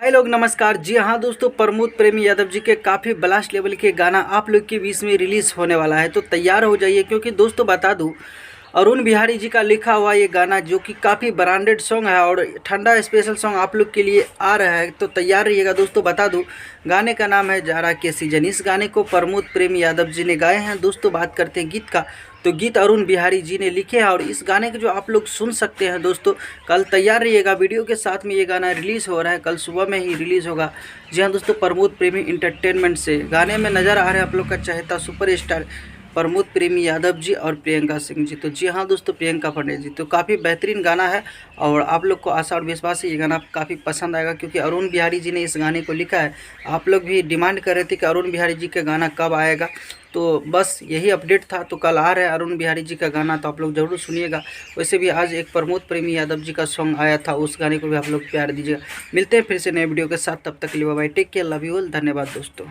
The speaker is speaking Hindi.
हाय लोग, नमस्कार। जी हाँ दोस्तों, प्रमोद प्रेमी यादव जी के काफ़ी ब्लास्ट लेवल के गाना आप लोग के बीच में रिलीज़ होने वाला है, तो तैयार हो जाइए। क्योंकि दोस्तों बता दूं, अरुण बिहारी जी का लिखा हुआ ये गाना जो कि काफ़ी ब्रांडेड सॉन्ग है और ठंडा स्पेशल सॉन्ग आप लोग के लिए आ रहा है, तो तैयार रहिएगा। दोस्तों बता दूं, गाने का नाम है जाड़ा के सीजन। इस गाने को प्रमोद प्रेमी यादव जी ने गाए हैं। दोस्तों बात करते हैं गीत का, तो गीत अरुण बिहारी जी ने लिखे हैं और इस गाने के जो आप लोग सुन सकते हैं दोस्तों, कल तैयार रहिएगा। वीडियो के साथ में ये गाना रिलीज़ हो रहा है, कल सुबह में ही रिलीज़ होगा। जी हाँ दोस्तों, प्रमोद प्रेमी इंटरटेनमेंट से गाने में नज़र आ रहे हैं आप लोग का चहेता सुपरस्टार प्रमोद प्रेमी यादव जी और प्रियंका सिंह जी। तो जी हाँ दोस्तों, प्रियंका पंडित जी। तो काफ़ी बेहतरीन गाना है और आप लोग को आशा और विश्वास है ये गाना काफ़ी पसंद आएगा, क्योंकि अरुण बिहारी जी ने इस गाने को लिखा है। आप लोग भी डिमांड कर रहे थे कि अरुण बिहारी जी का गाना कब आएगा, तो बस यही अपडेट था। तो कल आ रहा है अरुण बिहारी जी का गाना, तो आप लोग ज़रूर सुनिएगा। वैसे भी आज एक प्रमोद प्रेमी यादव जी का सॉन्ग आया था, उस गाने को भी आप लोग प्यार दीजिएगा। मिलते हैं फिर से नए वीडियो के साथ, तब तक के लिए bye bye, take care, love you all, धन्यवाद दोस्तों।